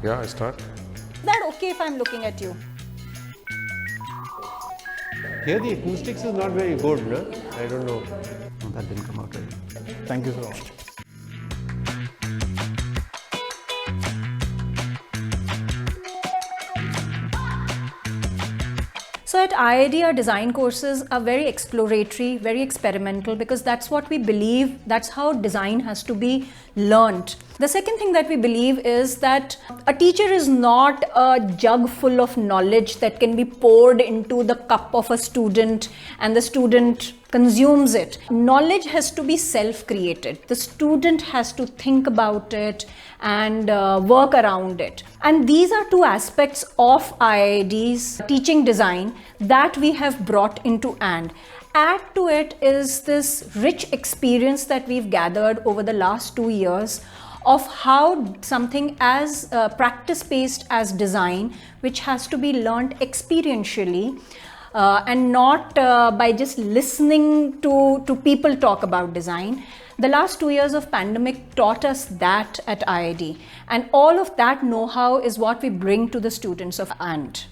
Yeah, I start. Is that okay if I'm looking at you? Here the acoustics is not very good, no? I don't know. No, that didn't come out right. Thank you so much. So at IID, our design courses are very exploratory, very experimental, because that's what we believe, that's how design has to be learnt. The second thing that we believe is that a teacher is not a jug full of knowledge that can be poured into the cup of a student and the student consumes it. Knowledge has to be self-created. The student has to think about it and work around it. And these are two aspects of IID's teaching design that we have brought into AND. Add to it is this rich experience that we've gathered over the last 2 years of how something as practice-based as design, which has to be learned experientially, and not by just listening to people talk about design. The last 2 years of pandemic taught us that at IID, and all of that know-how is what we bring to the students of AND.